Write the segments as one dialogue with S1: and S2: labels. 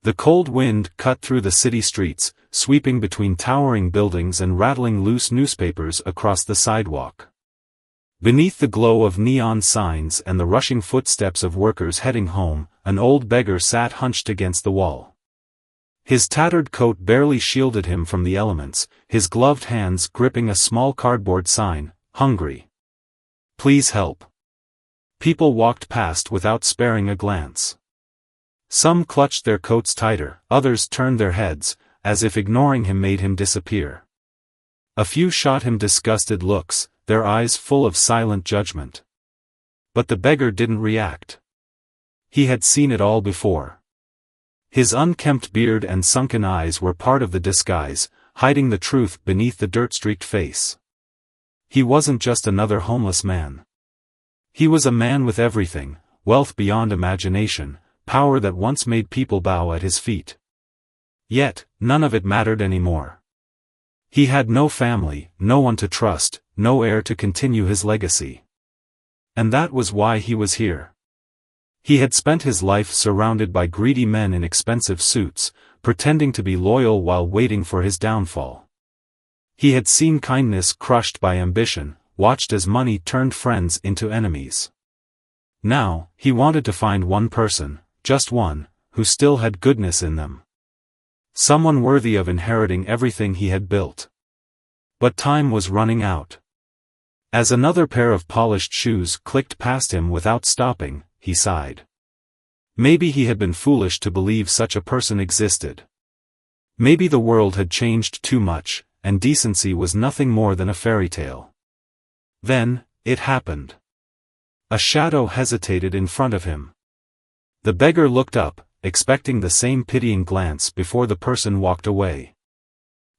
S1: The cold wind cut through the city streets, sweeping between towering buildings and rattling loose newspapers across the sidewalk. Beneath the glow of neon signs and the rushing footsteps of workers heading home, an old beggar sat hunched against the wall. His tattered coat barely shielded him from the elements, his gloved hands gripping a small cardboard sign, "Hungry. Please help." People walked past without sparing a glance. Some clutched their coats tighter, others turned their heads, as if ignoring him made him disappear. A few shot him disgusted looks, their eyes full of silent judgment. But the beggar didn't react. He had seen it all before. His unkempt beard and sunken eyes were part of the disguise, hiding the truth beneath the dirt-streaked face. He wasn't just another homeless man. He was a man with everything, wealth beyond imagination, power that once made people bow at his feet. Yet, none of it mattered anymore. He had no family, no one to trust, no heir to continue his legacy. And that was why he was here. He had spent his life surrounded by greedy men in expensive suits, pretending to be loyal while waiting for his downfall. He had seen kindness crushed by ambition, watched as money turned friends into enemies. Now, he wanted to find one person, just one, who still had goodness in them. Someone worthy of inheriting everything he had built. But time was running out. As another pair of polished shoes clicked past him without stopping, he sighed. Maybe he had been foolish to believe such a person existed. Maybe the world had changed too much, and decency was nothing more than a fairy tale. Then, it happened. A shadow hesitated in front of him. The beggar looked up, expecting the same pitying glance before the person walked away.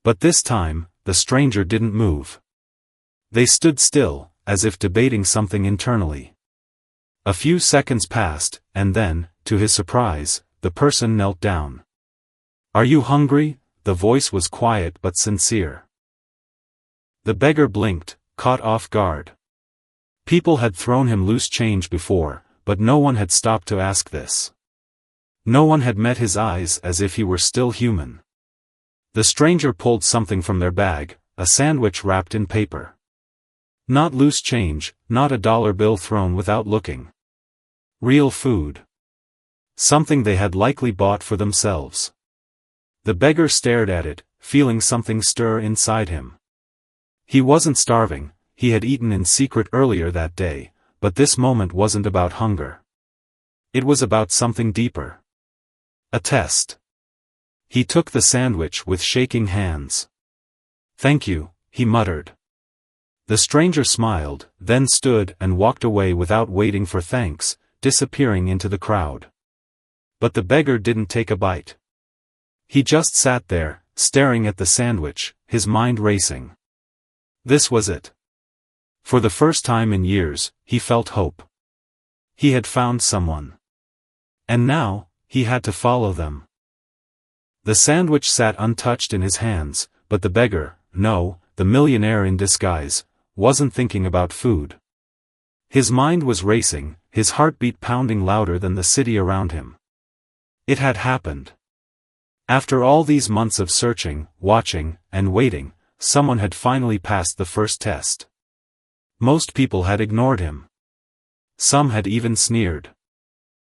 S1: But this time, the stranger didn't move. They stood still, as if debating something internally. A few seconds passed, and then, to his surprise, the person knelt down. "Are you hungry?" The voice was quiet but sincere. The beggar blinked, caught off guard. People had thrown him loose change before, but no one had stopped to ask this. No one had met his eyes as if he were still human. The stranger pulled something from their bag, a sandwich wrapped in paper. Not loose change, not a dollar bill thrown without looking. Real food. Something they had likely bought for themselves. The beggar stared at it, feeling something stir inside him. He wasn't starving, he had eaten in secret earlier that day, but this moment wasn't about hunger. It was about something deeper. A test. He took the sandwich with shaking hands. "Thank you," he muttered. The stranger smiled, then stood and walked away without waiting for thanks, disappearing into the crowd. But the beggar didn't take a bite. He just sat there, staring at the sandwich, his mind racing. This was it. For the first time in years, he felt hope. He had found someone. And now, he had to follow them. The sandwich sat untouched in his hands, but the beggar, no, the millionaire in disguise, wasn't thinking about food. His mind was racing, his heartbeat pounding louder than the city around him. It had happened. After all these months of searching, watching, and waiting, someone had finally passed the first test. Most people had ignored him. Some had even sneered.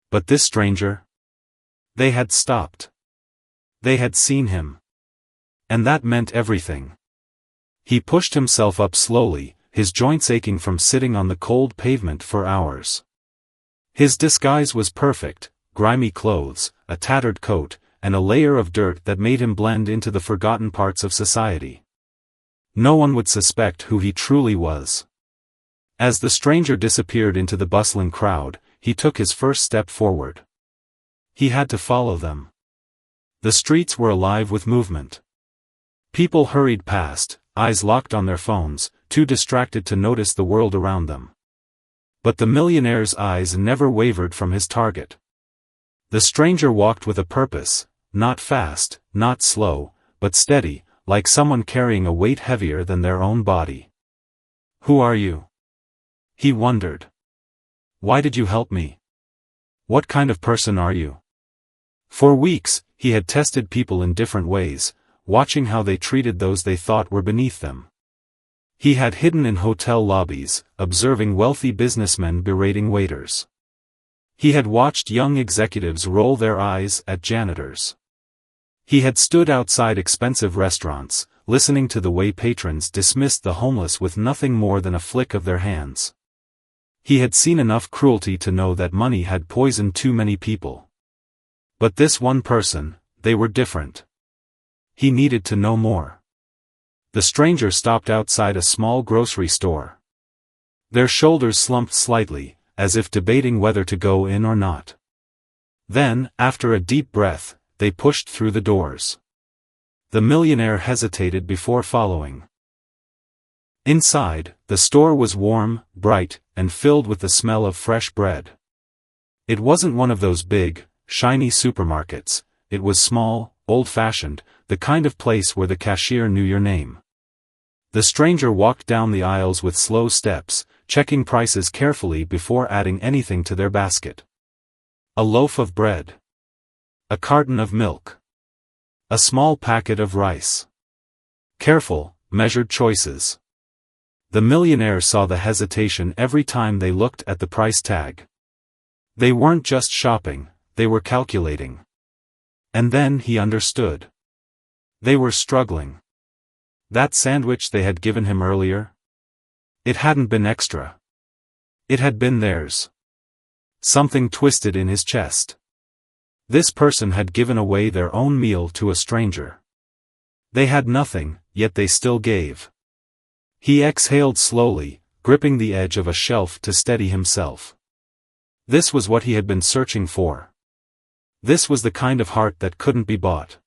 S1: But this stranger? They had stopped. They had seen him. And that meant everything. He pushed himself up slowly, his joints aching from sitting on the cold pavement for hours. His disguise was perfect, grimy clothes, a tattered coat, and a layer of dirt that made him blend into the forgotten parts of society. No one would suspect who he truly was. As the stranger disappeared into the bustling crowd, he took his first step forward. He had to follow them. The streets were alive with movement. People hurried past, eyes locked on their phones, too distracted to notice the world around them. But the millionaire's eyes never wavered from his target. The stranger walked with a purpose, not fast, not slow, but steady, like someone carrying a weight heavier than their own body. "Who are you?" he wondered. "Why did you help me? What kind of person are you?" For weeks, he had tested people in different ways, watching how they treated those they thought were beneath them. He had hidden in hotel lobbies, observing wealthy businessmen berating waiters. He had watched young executives roll their eyes at janitors. He had stood outside expensive restaurants, listening to the way patrons dismissed the homeless with nothing more than a flick of their hands. He had seen enough cruelty to know that money had poisoned too many people. But this one person, they were different. He needed to know more. The stranger stopped outside a small grocery store. Their shoulders slumped slightly, as if debating whether to go in or not. Then, after a deep breath, they pushed through the doors. The millionaire hesitated before following. Inside, the store was warm, bright, and filled with the smell of fresh bread. It wasn't one of those big, shiny supermarkets. It was small, old-fashioned, the kind of place where the cashier knew your name. The stranger walked down the aisles with slow steps, checking prices carefully before adding anything to their basket. A loaf of bread. A carton of milk. A small packet of rice. Careful, measured choices. The millionaire saw the hesitation every time they looked at the price tag. They weren't just shopping, they were calculating. And then he understood. They were struggling. That sandwich they had given him earlier? It hadn't been extra. It had been theirs. Something twisted in his chest. This person had given away their own meal to a stranger. They had nothing, yet they still gave. He exhaled slowly, gripping the edge of a shelf to steady himself. This was what he had been searching for. This was the kind of heart that couldn't be bought.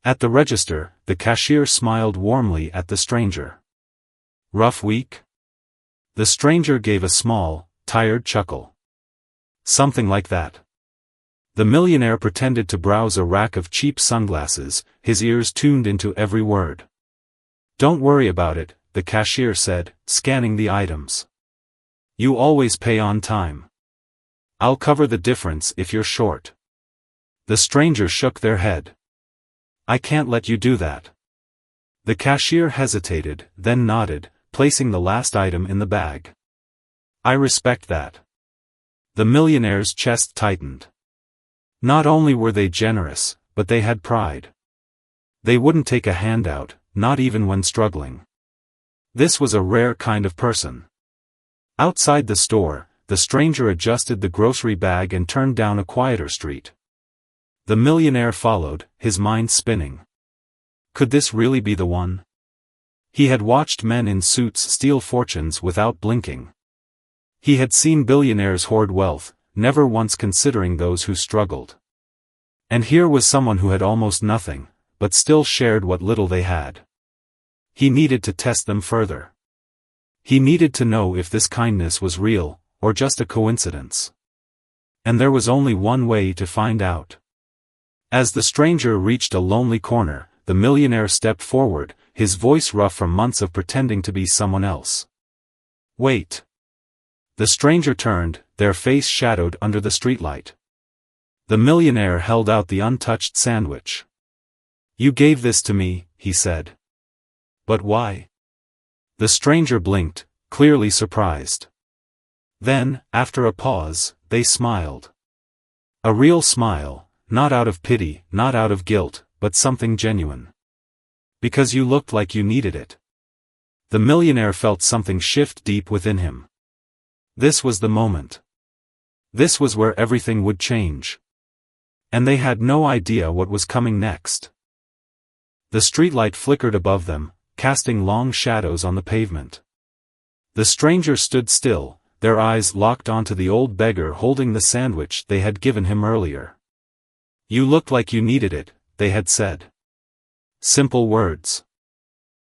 S1: At the register, the cashier smiled warmly at the stranger. Rough week? The stranger gave a small, tired chuckle. Something like that. The millionaire pretended to browse a rack of cheap sunglasses, his ears tuned into every word. Don't worry about it, the cashier said, scanning the items. You always pay on time. I'll cover the difference if you're short. The stranger shook their head. I can't let you do that. The cashier hesitated, then nodded, placing the last item in the bag. I respect that. The millionaire's chest tightened. Not only were they generous, but they had pride. They wouldn't take a handout, not even when struggling. This was a rare kind of person. Outside the store, the stranger adjusted the grocery bag and turned down a quieter street. The millionaire followed, his mind spinning. Could this really be the one? He had watched men in suits steal fortunes without blinking. He had seen billionaires hoard wealth, never once considering those who struggled. And here was someone who had almost nothing, but still shared what little they had. He needed to test them further. He needed to know if this kindness was real, or just a coincidence. And there was only one way to find out. As the stranger reached a lonely corner, the millionaire stepped forward, his voice rough from months of pretending to be someone else. Wait. The stranger turned, their face shadowed under the streetlight. The millionaire held out the untouched sandwich. You gave this to me, he said. But why? The stranger blinked, clearly surprised. Then, after a pause, they smiled. A real smile, not out of pity, not out of guilt, but something genuine. Because you looked like you needed it. The millionaire felt something shift deep within him. This was the moment. This was where everything would change. And they had no idea what was coming next. The streetlight flickered above them, casting long shadows on the pavement. The stranger stood still, their eyes locked onto the old beggar holding the sandwich they had given him earlier. You looked like you needed it, they had said. Simple words.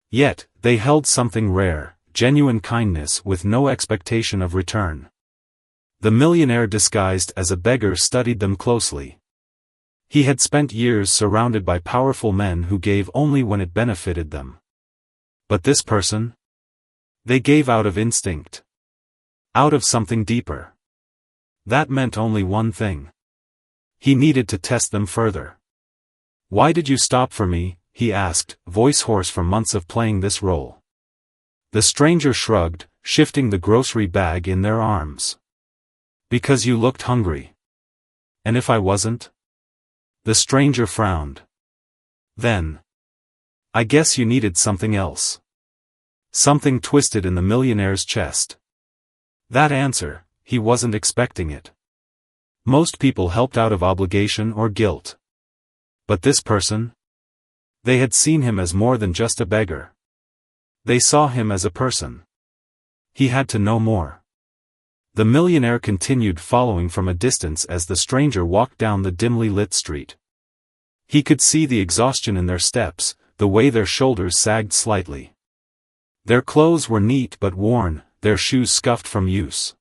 S1: Yet, they held something rare, genuine kindness with no expectation of return. The millionaire disguised as a beggar studied them closely. He had spent years surrounded by powerful men who gave only when it benefited them. But this person? They gave out of instinct. Out of something deeper. That meant only one thing. He needed to test them further. "Why did you stop for me?" he asked, voice hoarse from months of playing this role. The stranger shrugged, shifting the grocery bag in their arms. "Because you looked hungry." "And if I wasn't?" The stranger frowned. "Then. I guess you needed something else." Something twisted in the millionaire's chest. That answer, he wasn't expecting it. Most people helped out of obligation or guilt. But this person? They had seen him as more than just a beggar. They saw him as a person. He had to know more. The millionaire continued following from a distance as the stranger walked down the dimly lit street. He could see the exhaustion in their steps, the way their shoulders sagged slightly. Their clothes were neat but worn, their shoes scuffed from use.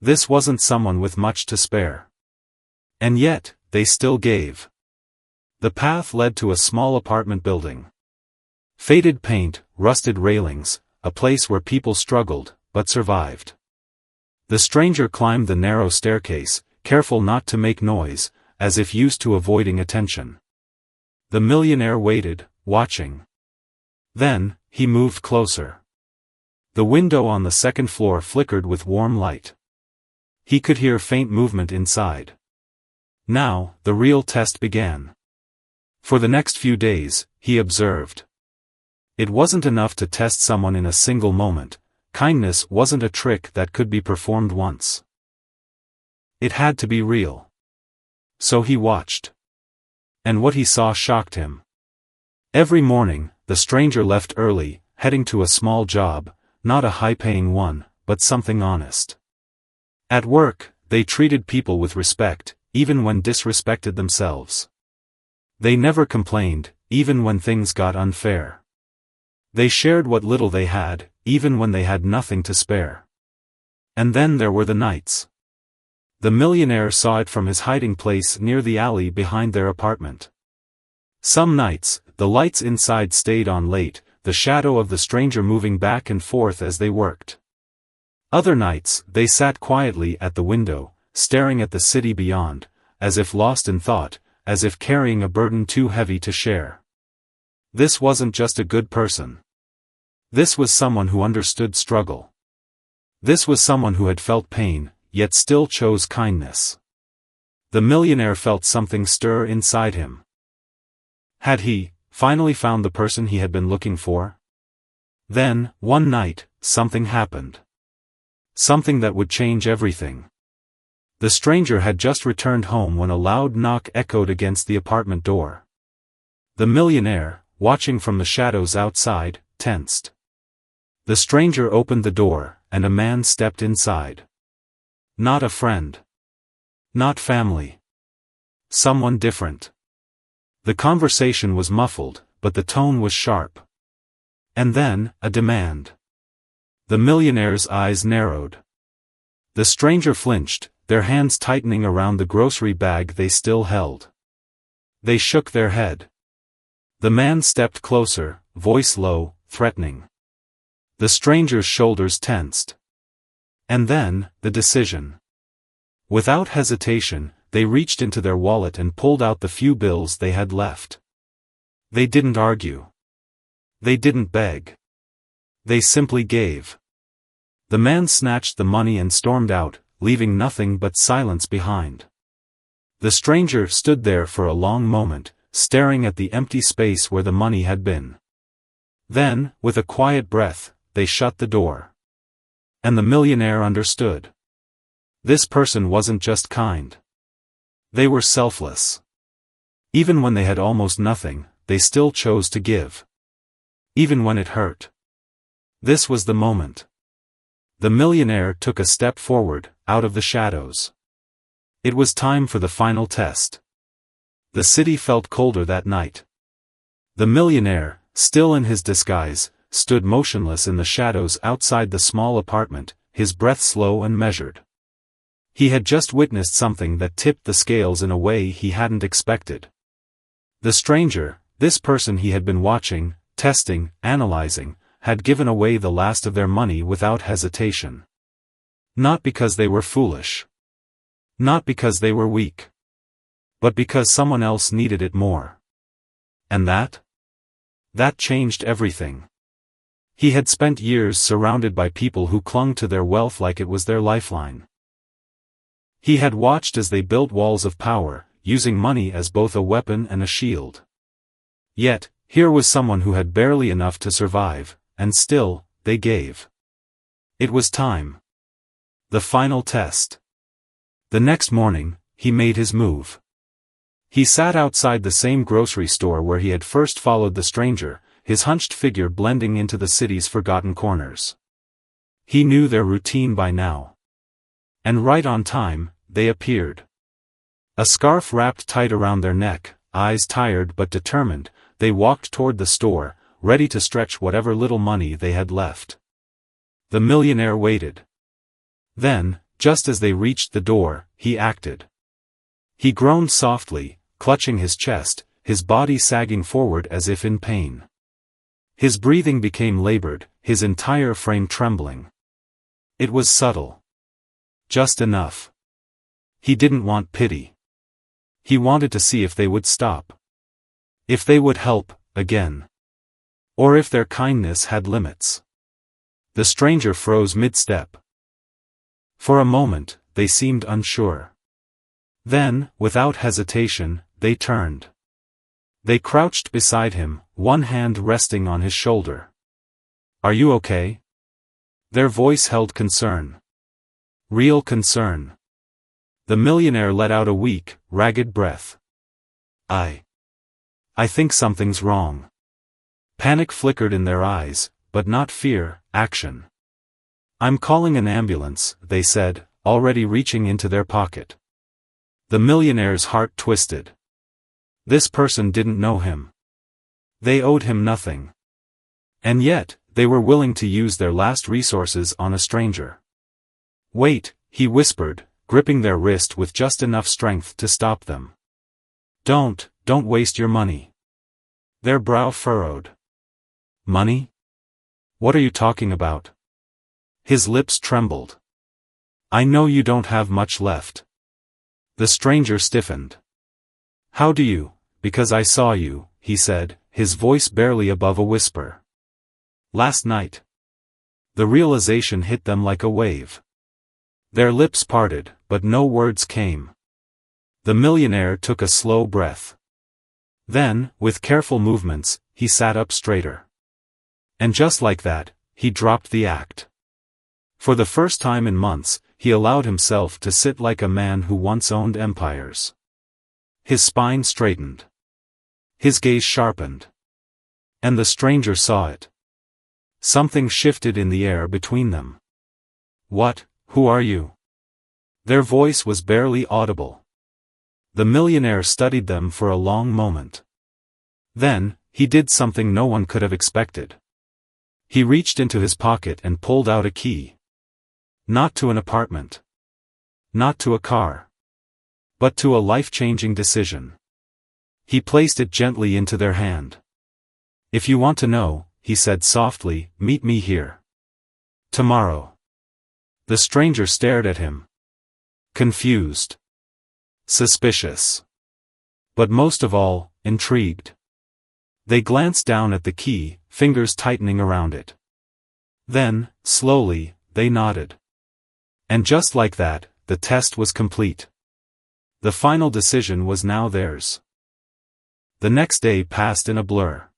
S1: This wasn't someone with much to spare. And yet, they still gave. The path led to a small apartment building. Faded paint, rusted railings, a place where people struggled, but survived. The stranger climbed the narrow staircase, careful not to make noise, as if used to avoiding attention. The millionaire waited, watching. Then, he moved closer. The window on the second floor flickered with warm light. He could hear faint movement inside. Now, the real test began. For the next few days, he observed. It wasn't enough to test someone in a single moment. Kindness wasn't a trick that could be performed once. It had to be real. So he watched. And what he saw shocked him. Every morning, the stranger left early, heading to a small job, not a high-paying one, but something honest. At work, they treated people with respect, even when disrespected themselves. They never complained, even when things got unfair. They shared what little they had, even when they had nothing to spare. And then there were the nights. The millionaire saw it from his hiding place near the alley behind their apartment. Some nights, the lights inside stayed on late, the shadow of the stranger moving back and forth as they worked. Other nights, they sat quietly at the window, staring at the city beyond, as if lost in thought, as if carrying a burden too heavy to share. This wasn't just a good person. This was someone who understood struggle. This was someone who had felt pain, yet still chose kindness. The millionaire felt something stir inside him. Had he finally found the person he had been looking for? Then, one night, something happened. Something that would change everything. The stranger had just returned home when a loud knock echoed against the apartment door. The millionaire, watching from the shadows outside, tensed. The stranger opened the door, and a man stepped inside. Not a friend. Not family. Someone different. The conversation was muffled, but the tone was sharp. And then, a demand. The millionaire's eyes narrowed. The stranger flinched, their hands tightening around the grocery bag they still held. They shook their head. The man stepped closer, voice low, threatening. The stranger's shoulders tensed. And then, the decision. Without hesitation, they reached into their wallet and pulled out the few bills they had left. They didn't argue. They didn't beg. They simply gave. The man snatched the money and stormed out, leaving nothing but silence behind. The stranger stood there for a long moment, staring at the empty space where the money had been. Then, with a quiet breath, they shut the door. And the millionaire understood. This person wasn't just kind. They were selfless. Even when they had almost nothing, they still chose to give. Even when it hurt. This was the moment. The millionaire took a step forward, out of the shadows. It was time for the final test. The city felt colder that night. The millionaire, still in his disguise, stood motionless in the shadows outside the small apartment, his breath slow and measured. He had just witnessed something that tipped the scales in a way he hadn't expected. The stranger, this person he had been watching, testing, analyzing, had given away the last of their money without hesitation. Not because they were foolish. Not because they were weak. But because someone else needed it more. And that? That changed everything. He had spent years surrounded by people who clung to their wealth like it was their lifeline. He had watched as they built walls of power, using money as both a weapon and a shield. Yet, here was someone who had barely enough to survive, and still, they gave. It was time. The final test. The next morning, he made his move. He sat outside the same grocery store where he had first followed the stranger, his hunched figure blending into the city's forgotten corners. He knew their routine by now. And right on time, they appeared. A scarf wrapped tight around their neck, eyes tired but determined, they walked toward the store, ready to stretch whatever little money they had left. The millionaire waited. Then, just as they reached the door, he acted. He groaned softly, clutching his chest, his body sagging forward as if in pain. His breathing became labored, his entire frame trembling. It was subtle. Just enough. He didn't want pity. He wanted to see if they would stop. If they would help, again. Or if their kindness had limits. The stranger froze mid-step. For a moment, they seemed unsure. Then, without hesitation, they turned. They crouched beside him, one hand resting on his shoulder. "Are you okay?" Their voice held concern. Real concern. The millionaire let out a weak, ragged breath. I think something's wrong." Panic flickered in their eyes, but not fear, action. "I'm calling an ambulance," they said, already reaching into their pocket. The millionaire's heart twisted. This person didn't know him. They owed him nothing. And yet, they were willing to use their last resources on a stranger. "Wait," he whispered, gripping their wrist with just enough strength to stop them. Don't waste your money." Their brow furrowed. "Money? What are you talking about?" His lips trembled. "I know you don't have much left." The stranger stiffened. "How do you? Because I saw you," he said, his voice barely above a whisper. "Last night." The realization hit them like a wave. Their lips parted, but no words came. The millionaire took a slow breath. Then, with careful movements, he sat up straighter. And just like that, he dropped the act. For the first time in months, he allowed himself to sit like a man who once owned empires. His spine straightened. His gaze sharpened. And the stranger saw it. Something shifted in the air between them. Who are you?" Their voice was barely audible. The millionaire studied them for a long moment. Then, he did something no one could have expected. He reached into his pocket and pulled out a key. Not to an apartment. Not to a car. But to a life-changing decision. He placed it gently into their hand. "If you want to know," he said softly, "meet me here. Tomorrow." The stranger stared at him. Confused. Suspicious. But most of all, intrigued. They glanced down at the key, fingers tightening around it. Then, slowly, they nodded. And just like that, the test was complete. The final decision was now theirs. The next day passed in a blur.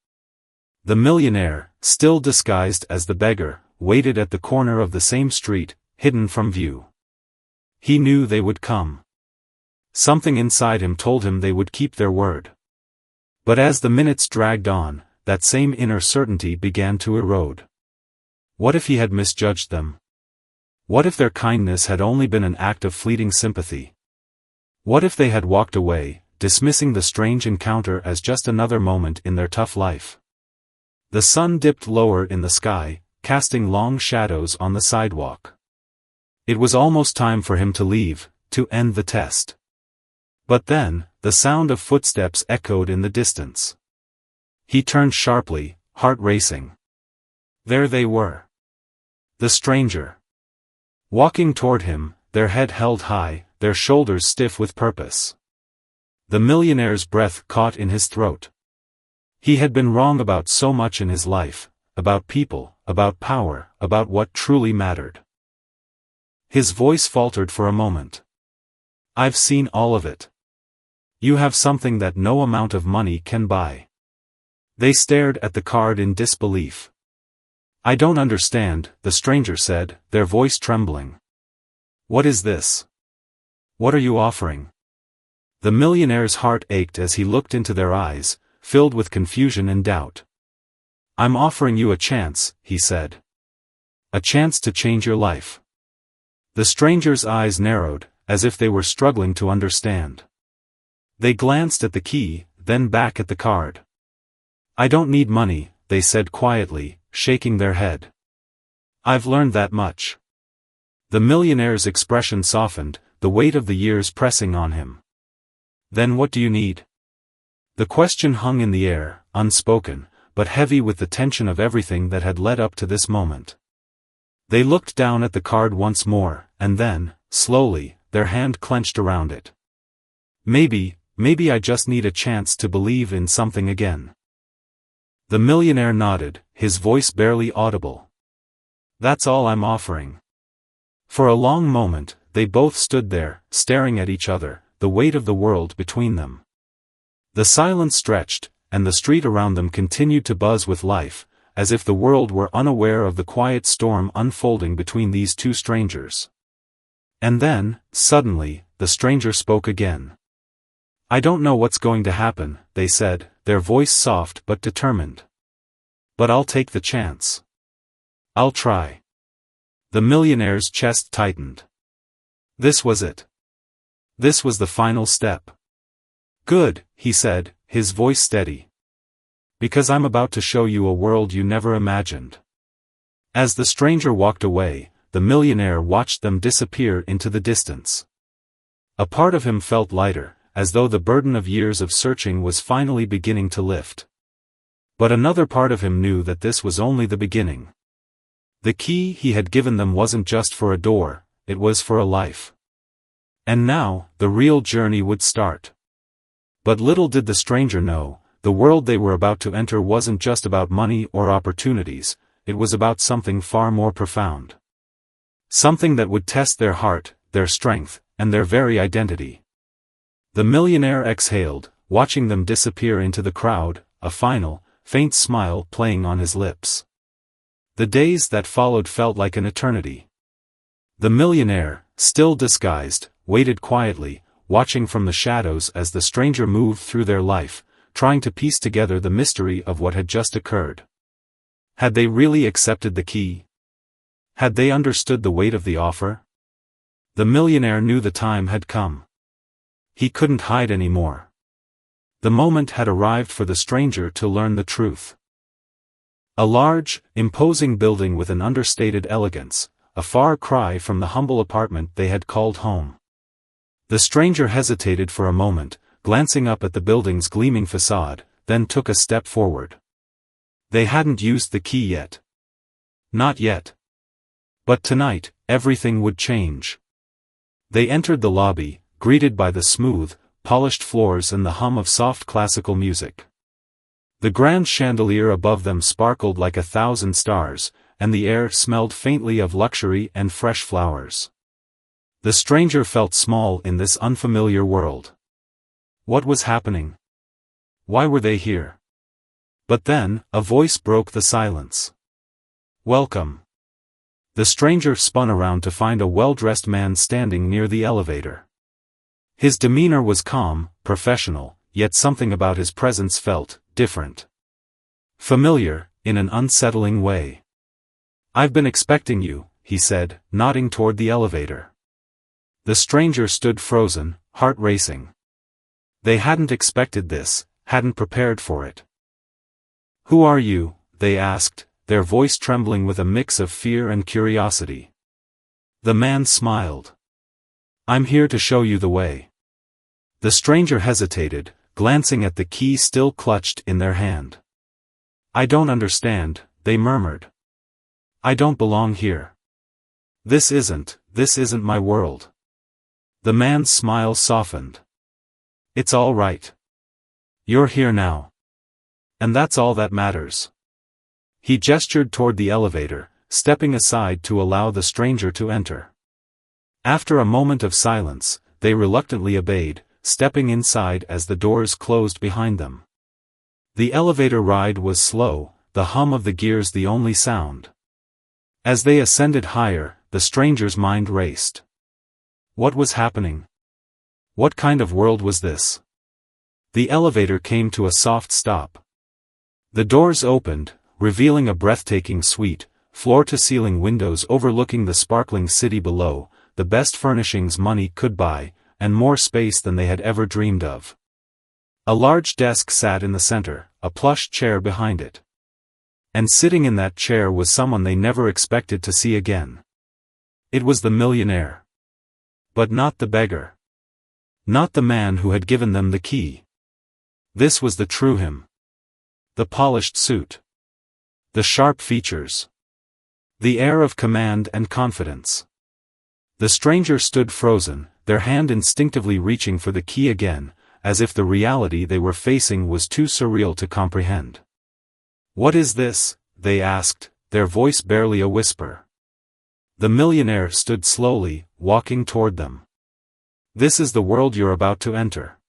S1: The millionaire, still disguised as the beggar, waited at the corner of the same street, hidden from view. He knew they would come. Something inside him told him they would keep their word. But as the minutes dragged on, that same inner certainty began to erode. What if he had misjudged them? What if their kindness had only been an act of fleeting sympathy? What if they had walked away, dismissing the strange encounter as just another moment in their tough life? The sun dipped lower in the sky, casting long shadows on the sidewalk. It was almost time for him to leave, to end the test. But then, the sound of footsteps echoed in the distance. He turned sharply, heart racing. There they were. The stranger. Walking toward him, their head held high, their shoulders stiff with purpose. The millionaire's breath caught in his throat. He had been wrong about so much in his life, about people, about power, about what truly mattered. His voice faltered for a moment. I've seen all of it. You have something that no amount of money can buy. They stared at the card in disbelief. I don't understand, the stranger said, their voice trembling. What is this? What are you offering? The millionaire's heart ached as he looked into their eyes, filled with confusion and doubt. I'm offering you a chance, he said. A chance to change your life. The stranger's eyes narrowed, as if they were struggling to understand. They glanced at the key, then back at the card. I don't need money, they said quietly, shaking their head. I've learned that much. The millionaire's expression softened, the weight of the years pressing on him. Then what do you need? The question hung in the air, unspoken, but heavy with the tension of everything that had led up to this moment. They looked down at the card once more, and then, slowly, their hand clenched around it. Maybe I just need a chance to believe in something again. The millionaire nodded, his voice barely audible. That's all I'm offering. For a long moment, they both stood there, staring at each other, the weight of the world between them. The silence stretched, and the street around them continued to buzz with life, as if the world were unaware of the quiet storm unfolding between these two strangers. And then, suddenly, the stranger spoke again. I don't know what's going to happen, they said, their voice soft but determined. But I'll take the chance. I'll try. The millionaire's chest tightened. This was it. This was the final step. Good, he said, his voice steady. Because I'm about to show you a world you never imagined. As the stranger walked away, the millionaire watched them disappear into the distance. A part of him felt lighter, as though the burden of years of searching was finally beginning to lift. But another part of him knew that this was only the beginning. The key he had given them wasn't just for a door, it was for a life. And now, the real journey would start. But little did the stranger know, the world they were about to enter wasn't just about money or opportunities, it was about something far more profound. Something that would test their heart, their strength, and their very identity. The millionaire exhaled, watching them disappear into the crowd, a final, faint smile playing on his lips. The days that followed felt like an eternity. The millionaire, still disguised, waited quietly, watching from the shadows as the stranger moved through their life, trying to piece together the mystery of what had just occurred. Had they really accepted the key? Had they understood the weight of the offer? The millionaire knew the time had come. He couldn't hide anymore. The moment had arrived for the stranger to learn the truth. A large, imposing building with an understated elegance, a far cry from the humble apartment they had called home. The stranger hesitated for a moment, glancing up at the building's gleaming facade, then took a step forward. They hadn't used the key yet. Not yet. But tonight, everything would change. They entered the lobby, greeted by the smooth, polished floors and the hum of soft classical music. The grand chandelier above them sparkled like 1,000 stars, and the air smelled faintly of luxury and fresh flowers. The stranger felt small in this unfamiliar world. What was happening? Why were they here? But then, a voice broke the silence. Welcome. The stranger spun around to find a well-dressed man standing near the elevator. His demeanor was calm, professional, yet something about his presence felt different. Familiar, in an unsettling way. I've been expecting you, he said, nodding toward the elevator. The stranger stood frozen, heart racing. They hadn't expected this, hadn't prepared for it. Who are you? They asked, their voice trembling with a mix of fear and curiosity. The man smiled. I'm here to show you the way. The stranger hesitated, glancing at the key still clutched in their hand. I don't understand, they murmured. I don't belong here. This isn't my world. The man's smile softened. It's all right. You're here now. And that's all that matters. He gestured toward the elevator, stepping aside to allow the stranger to enter. After a moment of silence, they reluctantly obeyed, stepping inside as the doors closed behind them. The elevator ride was slow, the hum of the gears the only sound. As they ascended higher, the stranger's mind raced. What was happening? What kind of world was this? The elevator came to a soft stop. The doors opened, revealing a breathtaking suite, floor-to-ceiling windows overlooking the sparkling city below, the best furnishings money could buy, and more space than they had ever dreamed of. A large desk sat in the center, a plush chair behind it. And sitting in that chair was someone they never expected to see again. It was the millionaire. But not the beggar. Not the man who had given them the key. This was the true him. The polished suit. The sharp features. The air of command and confidence. The stranger stood frozen, their hand instinctively reaching for the key again, as if the reality they were facing was too surreal to comprehend. "What is this?" they asked, their voice barely a whisper. The millionaire stood slowly, walking toward them. "This is the world you're about to enter."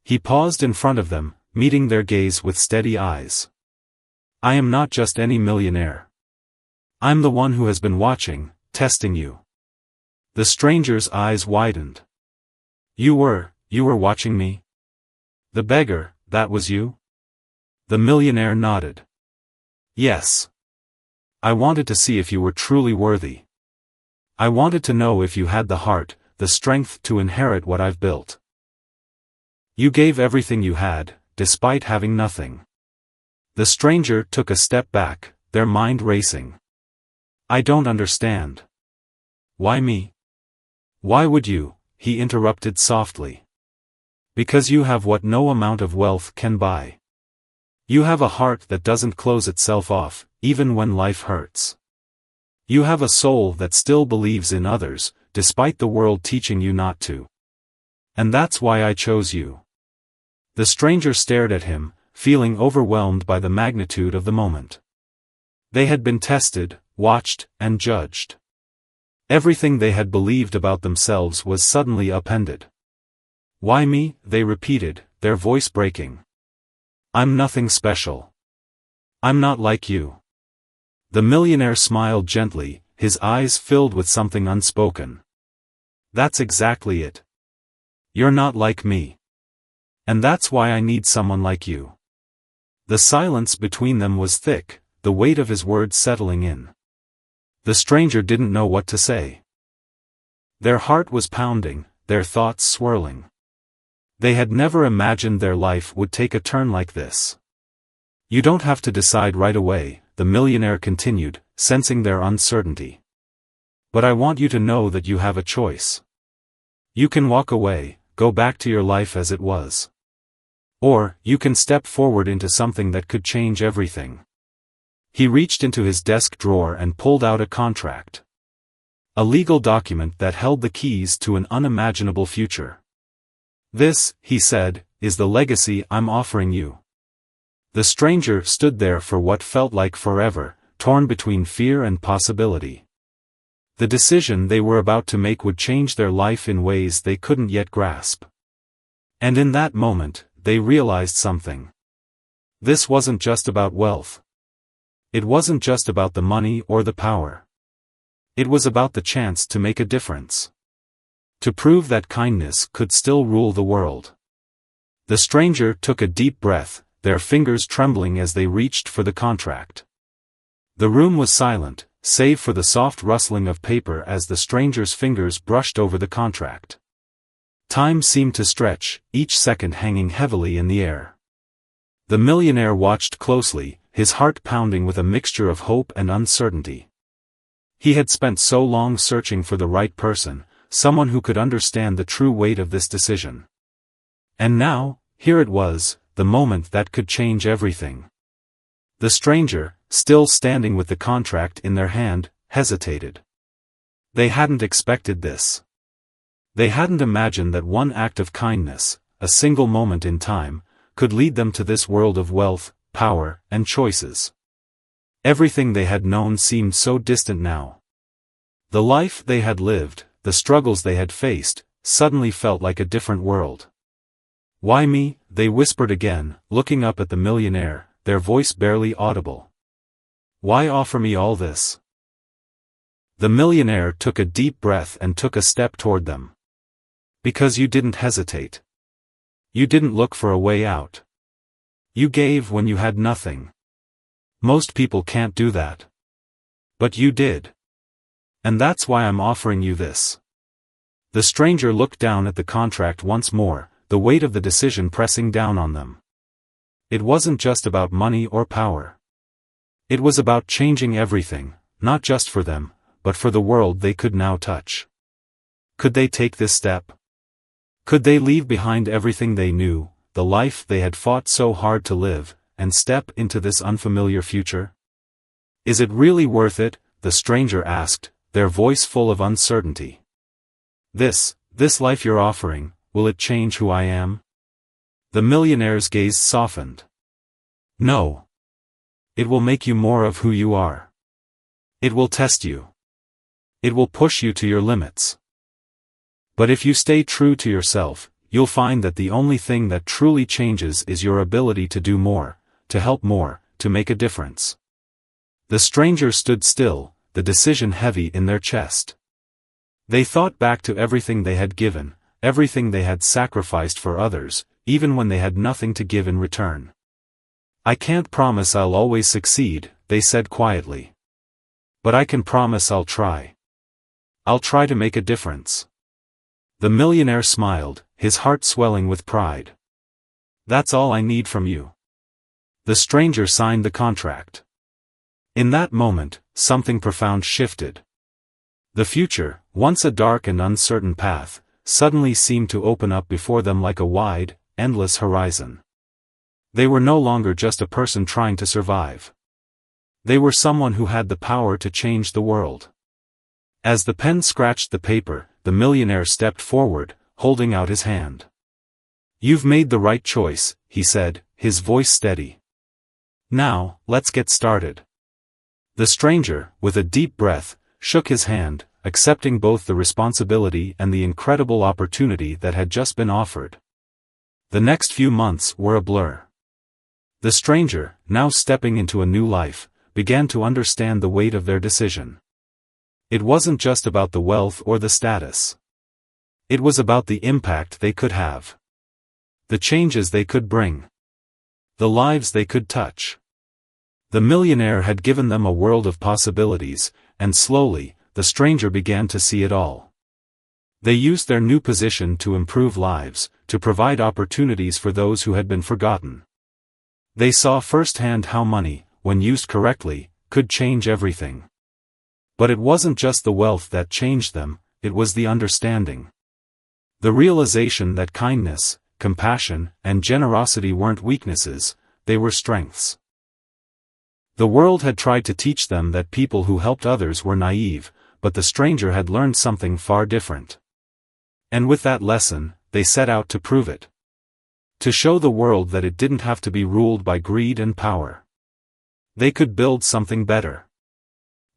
S1: He paused in front of them, meeting their gaze with steady eyes. "I am not just any millionaire. I'm the one who has been watching, testing you." The stranger's eyes widened. You were watching me?" "The beggar, that was you?" The millionaire nodded. "Yes. I wanted to see if you were truly worthy. I wanted to know if you had the heart, the strength to inherit what I've built. You gave everything you had, despite having nothing." The stranger took a step back, their mind racing. "I don't understand." "Why me?" "Why would you?" he interrupted softly. "Because you have what no amount of wealth can buy. You have a heart that doesn't close itself off, even when life hurts. You have a soul that still believes in others, despite the world teaching you not to. And that's why I chose you." The stranger stared at him, feeling overwhelmed by the magnitude of the moment. They had been tested, watched, and judged. Everything they had believed about themselves was suddenly upended. "Why me?" they repeated, their voice breaking. "I'm nothing special. I'm not like you." The millionaire smiled gently, his eyes filled with something unspoken. "That's exactly it. You're not like me. And that's why I need someone like you." The silence between them was thick, the weight of his words settling in. The stranger didn't know what to say. Their heart was pounding, their thoughts swirling. They had never imagined their life would take a turn like this. "You don't have to decide right away," the millionaire continued, sensing their uncertainty. "But I want you to know that you have a choice. You can walk away, go back to your life as it was. Or, you can step forward into something that could change everything." He reached into his desk drawer and pulled out a contract. A legal document that held the keys to an unimaginable future. "This," he said, "is the legacy I'm offering you." The stranger stood there for what felt like forever, torn between fear and possibility. The decision they were about to make would change their life in ways they couldn't yet grasp. And in that moment, they realized something. This wasn't just about wealth. It wasn't just about the money or the power. It was about the chance to make a difference. To prove that kindness could still rule the world. The stranger took a deep breath, their fingers trembling as they reached for the contract. The room was silent, save for the soft rustling of paper as the stranger's fingers brushed over the contract. Time seemed to stretch, each second hanging heavily in the air. The millionaire watched closely, his heart pounding with a mixture of hope and uncertainty. He had spent so long searching for the right person, someone who could understand the true weight of this decision. And now, here it was, the moment that could change everything. The stranger, still standing with the contract in their hand, hesitated. They hadn't expected this. They hadn't imagined that one act of kindness, a single moment in time, could lead them to this world of wealth, power, and choices. Everything they had known seemed so distant now. The life they had lived, the struggles they had faced, suddenly felt like a different world. "Why me?" they whispered again, looking up at the millionaire, their voice barely audible. "Why offer me all this?" The millionaire took a deep breath and took a step toward them. "Because you didn't hesitate. You didn't look for a way out. You gave when you had nothing. Most people can't do that. But you did. And that's why I'm offering you this." The stranger looked down at the contract once more, the weight of the decision pressing down on them. It wasn't just about money or power. It was about changing everything, not just for them, but for the world they could now touch. Could they take this step? Could they leave behind everything they knew, the life they had fought so hard to live, and step into this unfamiliar future? "Is it really worth it?" the stranger asked, their voice full of uncertainty. This life you're offering, will it change who I am?" The millionaire's gaze softened. "No. It will make you more of who you are. It will test you. It will push you to your limits. But if you stay true to yourself, you'll find that the only thing that truly changes is your ability to do more, to help more, to make a difference." The strangers stood still, the decision heavy in their chest. They thought back to everything they had given, everything they had sacrificed for others, even when they had nothing to give in return. "I can't promise I'll always succeed," they said quietly. "But I can promise I'll try. I'll try to make a difference." The millionaire smiled, his heart swelling with pride. "That's all I need from you." The stranger signed the contract. In that moment, something profound shifted. The future, once a dark and uncertain path, suddenly seemed to open up before them like a wide, endless horizon. They were no longer just a person trying to survive. They were someone who had the power to change the world. As the pen scratched the paper, the millionaire stepped forward, holding out his hand. "You've made the right choice," he said, his voice steady. "Now, let's get started." The stranger, with a deep breath, shook his hand, accepting both the responsibility and the incredible opportunity that had just been offered. The next few months were a blur. The stranger, now stepping into a new life, began to understand the weight of their decision. It wasn't just about the wealth or the status. It was about the impact they could have. The changes they could bring. The lives they could touch. The millionaire had given them a world of possibilities, and slowly, the stranger began to see it all. They used their new position to improve lives, to provide opportunities for those who had been forgotten. They saw firsthand how money, when used correctly, could change everything. But it wasn't just the wealth that changed them, it was the understanding. The realization that kindness, compassion, and generosity weren't weaknesses, they were strengths. The world had tried to teach them that people who helped others were naive, but the stranger had learned something far different. And with that lesson, they set out to prove it. To show the world that it didn't have to be ruled by greed and power. They could build something better.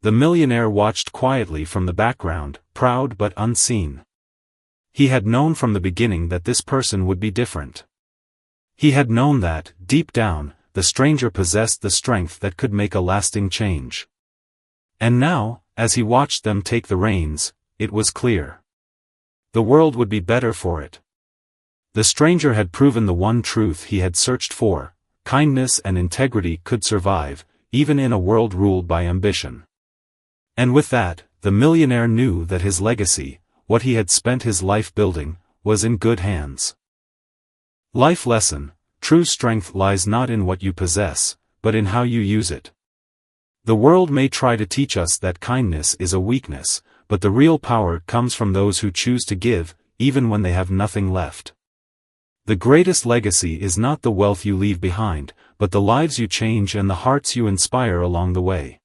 S1: The millionaire watched quietly from the background, proud but unseen. He had known from the beginning that this person would be different. He had known that, deep down, the stranger possessed the strength that could make a lasting change. And now, as he watched them take the reins, it was clear. The world would be better for it. The stranger had proven the one truth he had searched for: kindness and integrity could survive, even in a world ruled by ambition. And with that, the millionaire knew that his legacy, what he had spent his life building, was in good hands. Life lesson: true strength lies not in what you possess, but in how you use it. The world may try to teach us that kindness is a weakness, but the real power comes from those who choose to give, even when they have nothing left. The greatest legacy is not the wealth you leave behind, but the lives you change and the hearts you inspire along the way.